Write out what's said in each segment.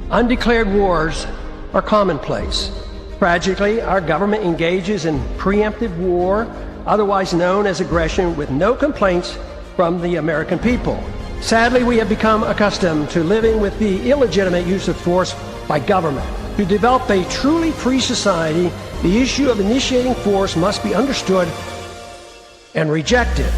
Undeclared wars are commonplace. Tragically, our government engages in preemptive war, otherwise known as aggression, with no complaints from the American people. Sadly, we have become accustomed to living with the illegitimate use of force by government. To develop a truly free society, the issue of initiating force must be understood and rejected.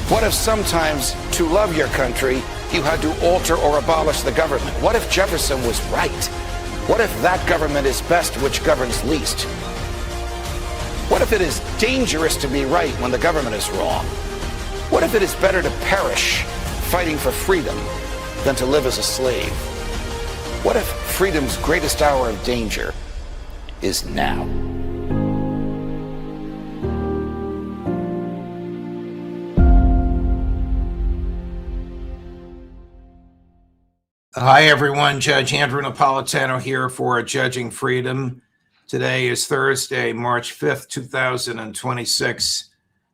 What if sometimes, to love your country, you had to alter or abolish the government? What if Jefferson was right? What if that government is best which governs least? What if it is dangerous to be right when the government is wrong? What if it is better to perish fighting for freedom than to live as a slave? What if freedom's greatest hour of danger is now? Hi, everyone. Judge Andrew Napolitano here for Judging Freedom. Today is Thursday, March 5th, 2026.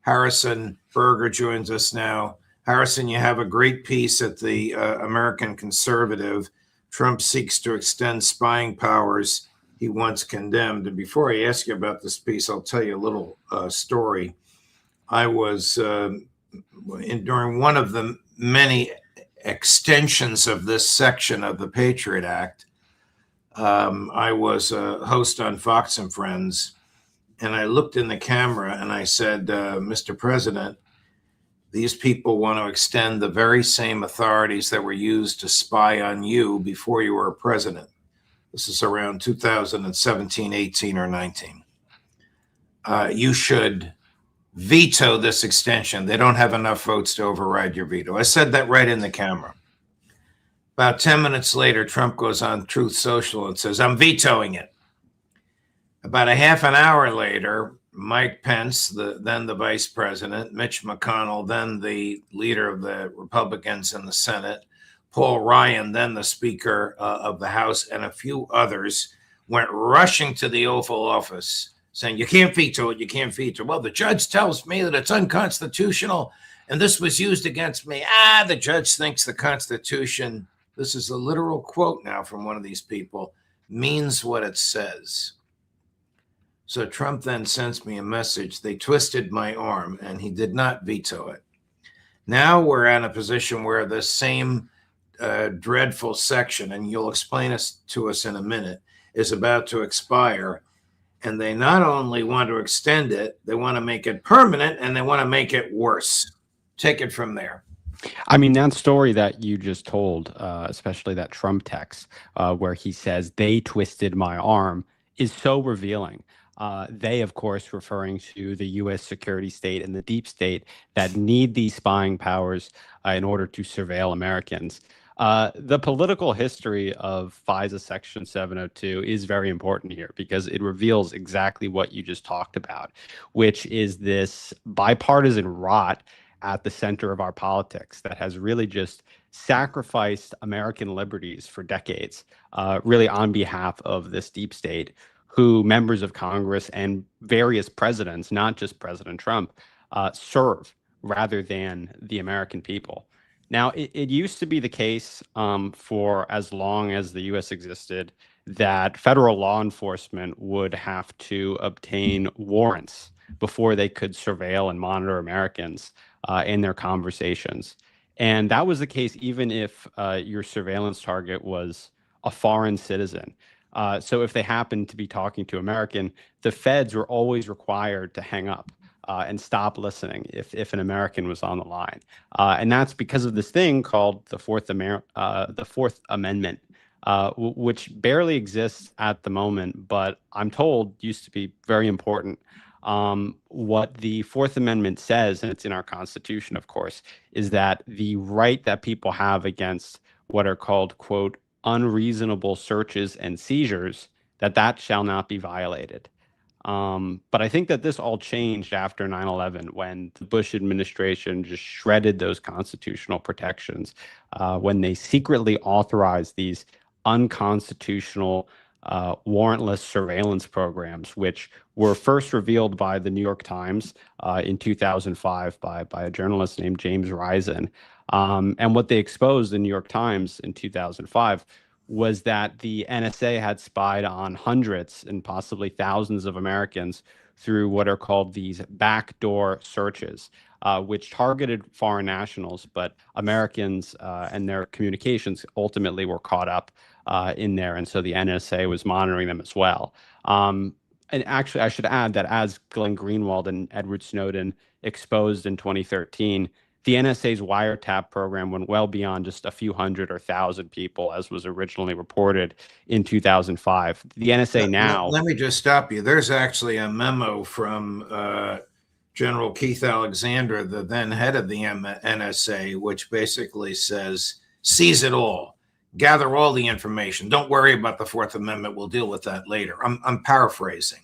Harrison Berger joins us now. Harrison, you have a great piece at the American Conservative. Trump seeks to extend spying powers he once condemned. And before I ask you about this piece, I'll tell you a little story. I was during one of the many extensions of this section of the Patriot Act. I was a host on Fox and Friends, and I looked in the camera and I said, Mr. President, these people want to extend the very same authorities that were used to spy on you before you were president. This is around 2017, 18, or 19. You should veto this extension. They don't have enough votes to override your veto. I said that right in the camera. About 10 minutes later, Trump goes on Truth Social and says, I'm vetoing it. About a half an hour later, Mike Pence, then the vice president, Mitch McConnell, then the leader of the Republicans in the Senate, Paul Ryan, then the Speaker of the House, and a few others went rushing to the Oval Office saying, you can't veto it, you can't veto it. Well, the judge tells me that it's unconstitutional and this was used against me. The judge thinks the Constitution, this is a literal quote now from one of these people, means what it says. So Trump then sends me a message. They twisted my arm and he did not veto it. Now we're in a position where the same dreadful section, and you'll explain it to us in a minute, is about to expire. And they not only want to extend it, they want to make it permanent, and they want to make it worse. Take it from there. I mean, that story that you just told, especially that Trump text where he says they twisted my arm, is so revealing. They, of course, referring to the U.S. security state and the deep state that need these spying powers in order to surveil Americans. The political history of FISA Section 702 is very important here because it reveals exactly what you just talked about, which is this bipartisan rot at the center of our politics that has really just sacrificed American liberties for decades, really on behalf of this deep state, who members of Congress and various presidents, not just President Trump, serve rather than the American people. Now, it used to be the case for as long as the U.S. existed that federal law enforcement would have to obtain warrants before they could surveil and monitor Americans in their conversations. And that was the case even if your surveillance target was a foreign citizen. So if they happened to be talking to American, the feds were always required to hang up and stop listening if an American was on the line. And that's because of this thing called the Fourth Amendment, which barely exists at the moment, but I'm told used to be very important. What the Fourth Amendment says, and it's in our Constitution, of course, is that the right that people have against what are called, quote, unreasonable searches and seizures, that shall not be violated. But I think that this all changed after 9/11 when the Bush administration just shredded those constitutional protections, when they secretly authorized these unconstitutional warrantless surveillance programs, which were first revealed by the New York Times in 2005 by a journalist named James Risen. And what they exposed in New York Times in 2005 was that the NSA had spied on hundreds and possibly thousands of Americans through what are called these backdoor searches, which targeted foreign nationals, but Americans and their communications ultimately were caught up in there. And so the NSA was monitoring them as well. And actually, I should add that as Glenn Greenwald and Edward Snowden exposed in 2013, the NSA's wiretap program went well beyond just a few hundred or thousand people, as was originally reported in 2005. The NSA now... Let me just stop you. There's actually a memo from General Keith Alexander, the then head of the NSA, which basically says, seize it all, gather all the information. Don't worry about the Fourth Amendment. We'll deal with that later. I'm paraphrasing.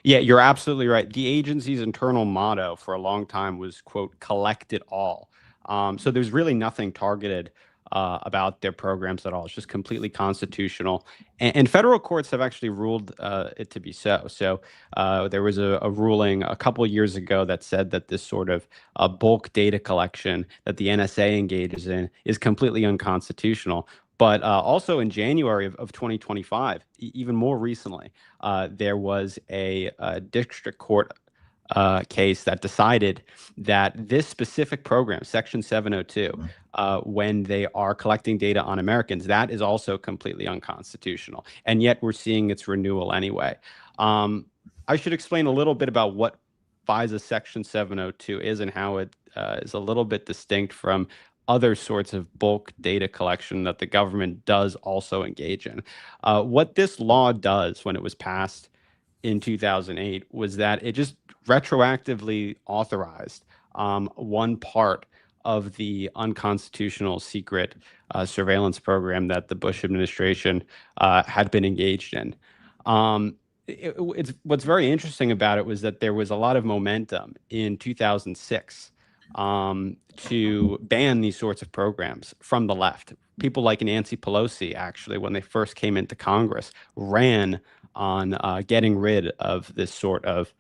Yeah, you're absolutely right. The agency's internal motto for a long time was, quote, collect it all. So there's really nothing targeted about their programs at all. It's just completely constitutional. And federal courts have actually ruled it to be so. So there was a ruling a couple of years ago that said that this sort of bulk data collection that the NSA engages in is completely unconstitutional. But also in January of 2025, even more recently, there was a district court case that decided that this specific program, Section 702, when they are collecting data on Americans, that is also completely unconstitutional. And yet we're seeing its renewal anyway. I should explain a little bit about what FISA Section 702 is and how it is a little bit distinct from other sorts of bulk data collection that the government does also engage in. What this law does when it was passed in 2008 was that it just retroactively authorized one part of the unconstitutional secret surveillance program that the Bush administration had been engaged in. What's very interesting about it was that there was a lot of momentum in 2006 to ban these sorts of programs from the left. People like Nancy Pelosi, actually, when they first came into Congress, ran on getting rid of this sort of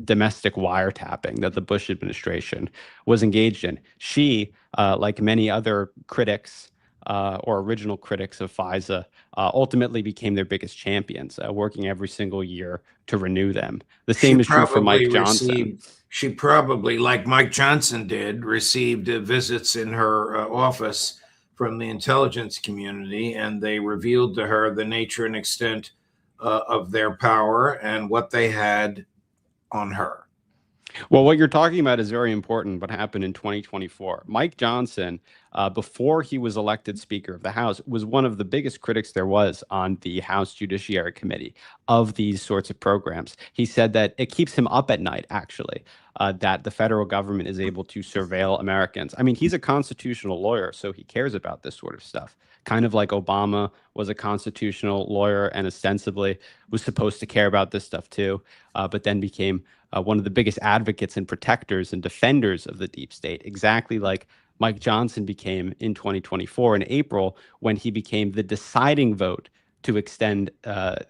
domestic wiretapping that the Bush administration was engaged in. She, like many other critics or original critics of FISA, ultimately became their biggest champions, working every single year to renew them. The same is true for Mike Johnson. She probably, like Mike Johnson did, received visits in her office from the intelligence community, and they revealed to her the nature and extent of their power and what they had on her. Well, what you're talking about is very important. What happened in 2024? Mike Johnson, before he was elected Speaker of the House, was one of the biggest critics there was on the House Judiciary Committee of these sorts of programs. He said that it keeps him up at night, actually, that the federal government is able to surveil Americans. I mean, he's a constitutional lawyer, so he cares about this sort of stuff. Kind of like Obama was a constitutional lawyer and ostensibly was supposed to care about this stuff too, but then became one of the biggest advocates and protectors and defenders of the deep state, exactly like Mike Johnson became in 2024 in April, when he became the deciding vote to extend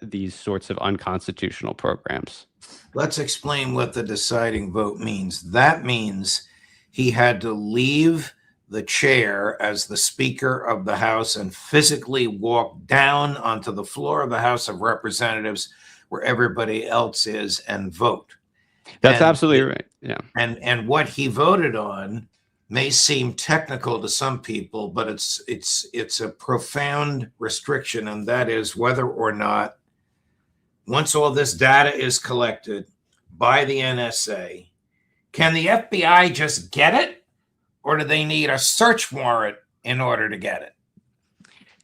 these sorts of unconstitutional programs. Let's explain what the deciding vote means. That means he had to leave the chair as the Speaker of the House and physically walk down onto the floor of the House of Representatives where everybody else is and vote. That's absolutely right. Yeah. And what he voted on may seem technical to some people, but it's a profound restriction, and that is whether or not, once all this data is collected by the NSA, can the FBI just get it? Or do they need a search warrant in order to get it?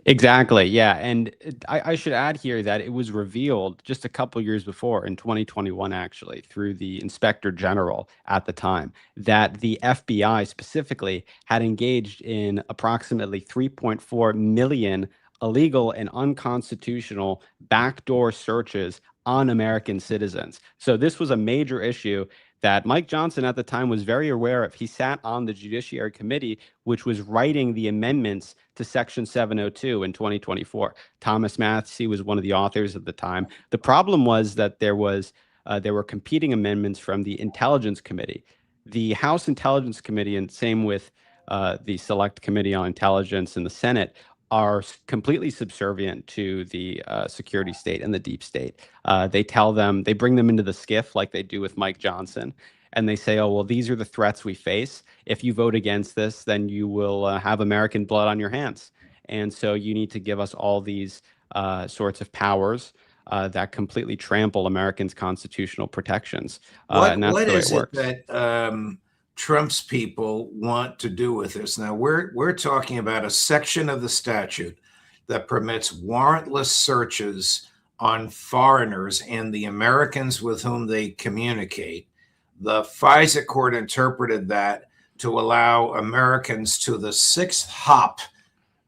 Exactly. Yeah. And I should add here that it was revealed just a couple years before, in 2021, actually, through the Inspector General at the time, that the FBI specifically had engaged in approximately 3.4 million illegal and unconstitutional backdoor searches on American citizens. So this was a major issue that Mike Johnson at the time was very aware of. He sat on the Judiciary Committee, which was writing the amendments to Section 702 in 2024. Thomas Massie was one of the authors at the time. The problem was that there were competing amendments from the Intelligence Committee. The House Intelligence Committee, and same with the Select Committee on Intelligence in the Senate, are completely subservient to the security state and the deep state. They bring them into the skiff like they do with Mike Johnson, and they say, oh, well, these are the threats we face. If you vote against this, then you will have American blood on your hands. And so you need to give us all these sorts of powers that completely trample Americans' constitutional protections. And that's what the way is it it works. that Trump's people want to do with this? Now we're talking about a section of the statute that permits warrantless searches on foreigners and the Americans with whom they communicate. The FISA court interpreted that to allow Americans to the sixth hop,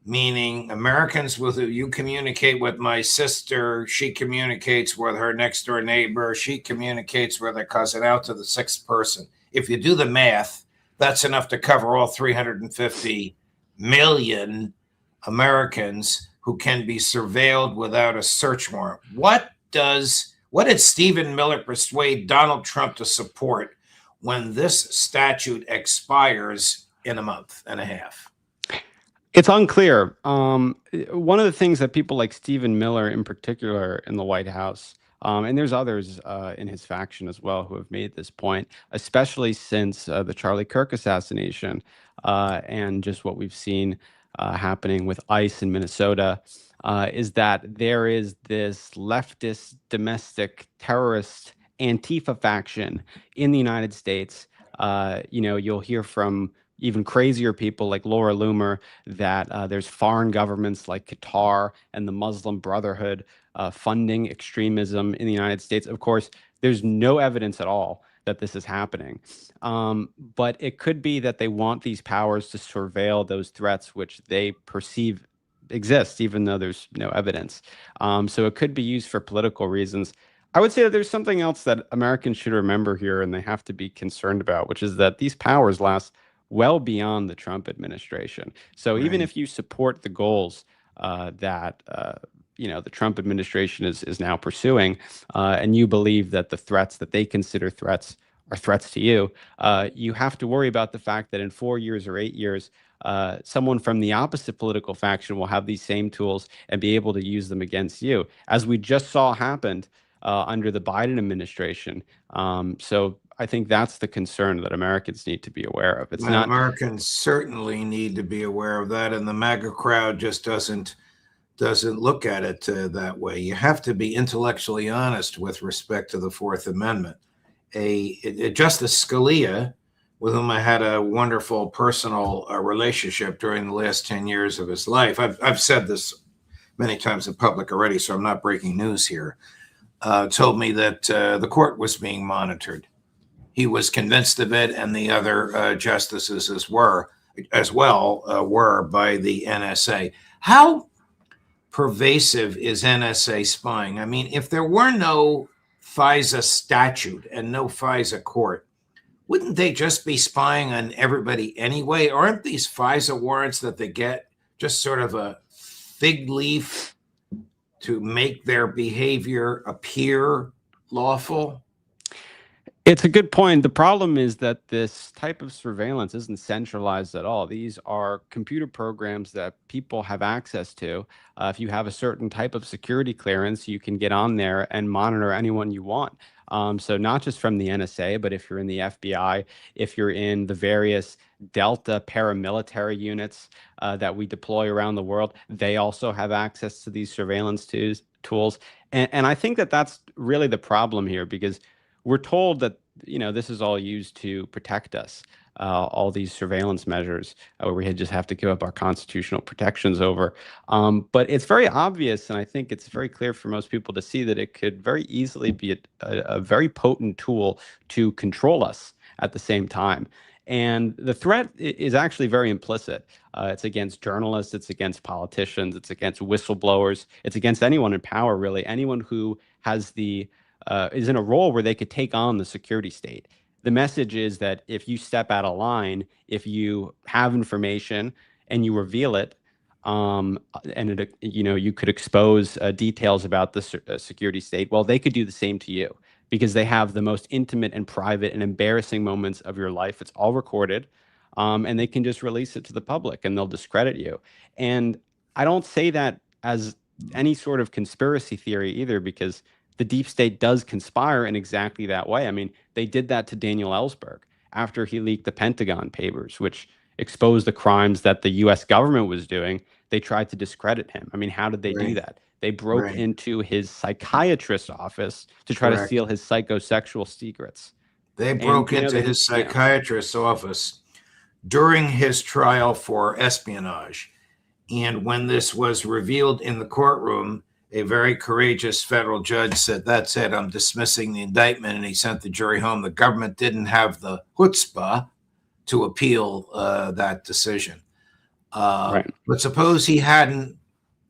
meaning Americans with who you communicate with. My sister, she communicates with her next door neighbor, she communicates with her cousin, out to the sixth person. If you do the math, that's enough to cover all 350 million Americans who can be surveilled without a search warrant. What did Stephen Miller persuade Donald Trump to support when this statute expires in a month and a half? It's unclear. One of the things that people like Stephen Miller in particular in the White House, and there's others in his faction as well who have made this point, especially since the Charlie Kirk assassination and just what we've seen happening with ICE in Minnesota, is that there is this leftist domestic terrorist Antifa faction in the United States. You'll hear from even crazier people like Laura Loomer that there's foreign governments like Qatar and the Muslim Brotherhood funding extremism in the United States. Of course, there's no evidence at all that this is happening. But it could be that they want these powers to surveil those threats which they perceive exist, even though there's no evidence. So it could be used for political reasons. I would say that there's something else that Americans should remember here and they have to be concerned about, which is that these powers last well beyond the Trump administration. So even if you support the goals that the Trump administration is now pursuing, and you believe that the threats that they consider threats are threats to you, you have to worry about the fact that in 4 years or 8 years, someone from the opposite political faction will have these same tools and be able to use them against you, as we just saw happened under the Biden administration. So I think that's the concern that Americans need to be aware of. It's not Americans certainly need to be aware of that, and the MAGA crowd just doesn't look at it that way. You have to be intellectually honest with respect to the Fourth Amendment. Justice Scalia, with whom I had a wonderful personal relationship during the last 10 years of his life, I've said this many times in public already, so I'm not breaking news here, told me that the court was being monitored. He was convinced of it, and the other justices as well were by the NSA. How pervasive is NSA spying? I mean, if there were no FISA statute and no FISA court, wouldn't they just be spying on everybody anyway? Aren't these FISA warrants that they get just sort of a fig leaf to make their behavior appear lawful? It's a good point. The problem is that this type of surveillance isn't centralized at all. These are computer programs that people have access to. If you have a certain type of security clearance, you can get on there and monitor anyone you want. So not just from the NSA, but if you're in the FBI, if you're in the various Delta paramilitary units that we deploy around the world, they also have access to these surveillance tools. And I think that that's really the problem here, because we're told that, this is all used to protect us, all these surveillance measures where we just have to give up our constitutional protections over. But it's very obvious, and I think it's very clear for most people to see that it could very easily be a very potent tool to control us at the same time. And the threat is actually very implicit. It's against journalists, it's against politicians, it's against whistleblowers, it's against anyone in power, really, anyone who has is in a role where they could take on the security state. The message is that if you step out of line, if you have information and you reveal it, and you could expose details about the security state, well, they could do the same to you, because they have the most intimate and private and embarrassing moments of your life. It's all recorded, and they can just release it to the public and they'll discredit you. And I don't say that as any sort of conspiracy theory either, because the deep state does conspire in exactly that way. I mean, they did that to Daniel Ellsberg after he leaked the Pentagon Papers, which exposed the crimes that the US government was doing. They tried to discredit him. I mean, how did they do Right. that? They broke Right. into his psychiatrist's office to try to Correct. steal his psychosexual secrets. They And, broke into his yeah. psychiatrist's office during his trial for espionage. And when this was revealed in the courtroom, a very courageous federal judge said, "That's it, I'm dismissing the indictment." And he sent the jury home. The government didn't have the chutzpah to appeal that decision. Right. But suppose he hadn't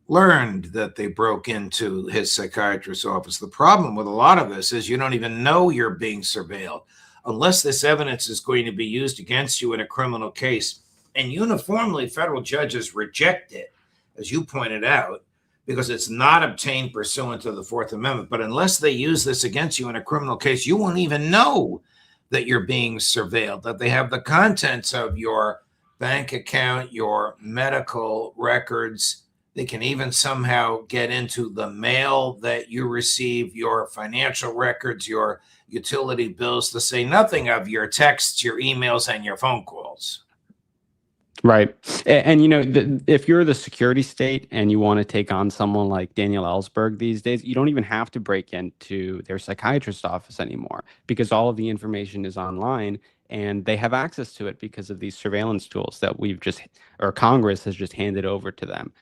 learned that they broke into his psychiatrist's office. The problem with a lot of this is you don't even know you're being surveilled unless this evidence is going to be used against you in a criminal case. And uniformly, federal judges reject it, as you pointed out, because it's not obtained pursuant to the Fourth Amendment. But unless they use this against you in a criminal case, you won't even know that you're being surveilled, that they have the contents of your bank account, your medical records. They can even somehow get into the mail that you receive, your financial records, your utility bills, to say nothing of your texts, your emails, and your phone calls. Right. And if you're the security state and you want to take on someone like Daniel Ellsberg these days, you don't even have to break into their psychiatrist's office anymore, because all of the information is online and they have access to it because of these surveillance tools that Congress has just handed over to them.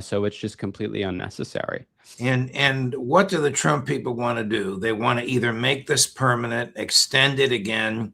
So it's just completely unnecessary. And what do the Trump people want to do? They want to either make this permanent, extend it again,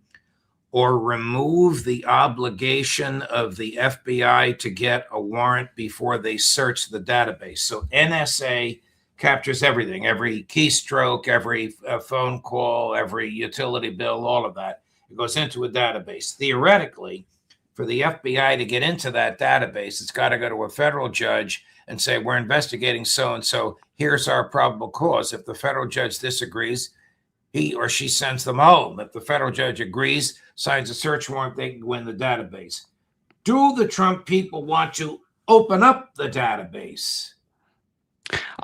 or remove the obligation of the FBI to get a warrant before they search the database. So NSA captures everything, every keystroke, every phone call, every utility bill, all of that. It goes into a database. Theoretically, for the FBI to get into that database, it's got to go to a federal judge and say, "We're investigating so-and-so. Here's our probable cause." If the federal judge disagrees, he or she sends them home. If the federal judge agrees, signs a search warrant, they can go in the database. Do the Trump people want to open up the database?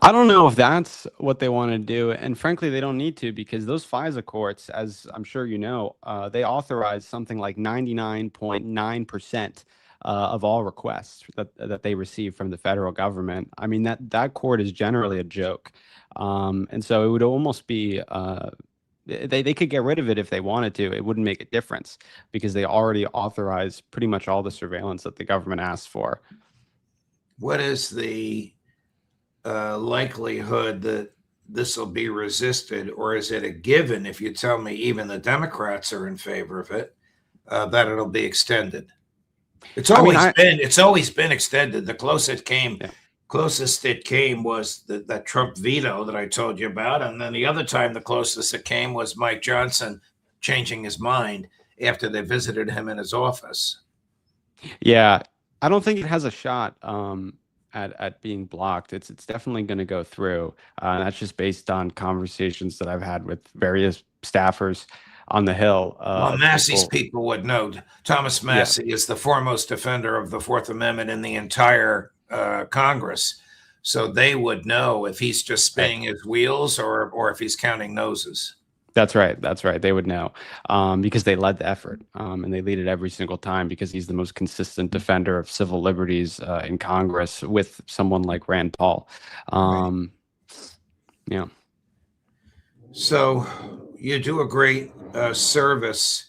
I don't know if that's what they want to do. And frankly, they don't need to, because those FISA courts, as I'm sure you know, they authorize something like 99.9% of all requests that they receive from the federal government. I mean, that court is generally a joke. And so it would almost be they could get rid of it if they wanted to. It wouldn't make a difference because they already authorize pretty much all the surveillance that the government asks for. What is the likelihood that this will be resisted, or is it a given, if you tell me even the Democrats are in favor of it, that it'll be extended? It's always been extended. The closest it came was that Trump veto that I told you about, and then the other time the closest it came was Mike Johnson changing his mind after they visited him in his office. Yeah, I don't think it has a shot at being blocked. It's definitely going to go through. That's just based on conversations that I've had with various staffers on the Hill. Well, Massey's people would know. Thomas Massey is the foremost defender of the Fourth Amendment in the entire Congress. So they would know if he's just spinning his wheels or if he's counting noses. That's right. They would know because they led the effort and they lead it every single time because he's the most consistent defender of civil liberties in Congress with someone like Rand Paul. Yeah. So you do a great service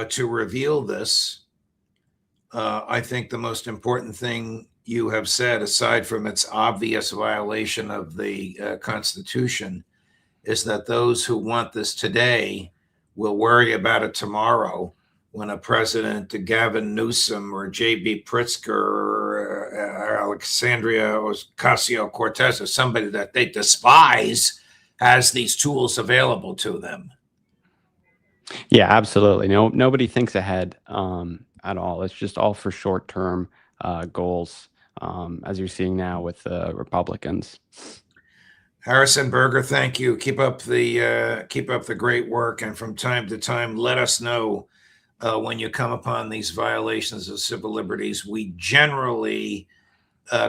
to reveal this. I think the most important thing you have said, aside from its obvious violation of the Constitution, is that those who want this today will worry about it tomorrow when a President Gavin Newsom or J.B. Pritzker or Alexandria Ocasio-Cortez or somebody that they despise has these tools available to them. Yeah, absolutely. Nobody thinks ahead at all. It's just all for short-term goals, as you're seeing now with the Republicans. Harrison Berger, thank you. Keep up the great work, and from time to time, let us know when you come upon these violations of civil liberties. We generally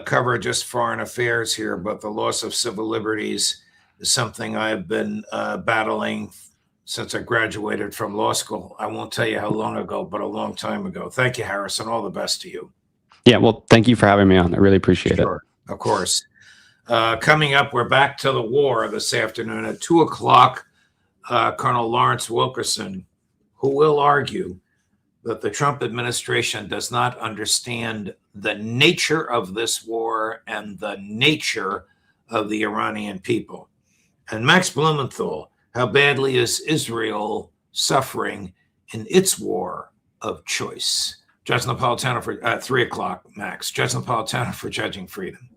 cover just foreign affairs here, but the loss of civil liberties is something I've been battling since I graduated from law school. I won't tell you how long ago, but a long time ago. Thank you, Harrison. All the best to you. Yeah, well, thank you for having me on. I really appreciate it. Sure, of course. Coming up, we're back to the war this afternoon at 2 o'clock. Colonel Lawrence Wilkerson, who will argue that the Trump administration does not understand the nature of this war and the nature of the Iranian people. And Max Blumenthal, how badly is Israel suffering in its war of choice? Judge Napolitano for 3 o'clock, Max. Judge Napolitano for Judging Freedom.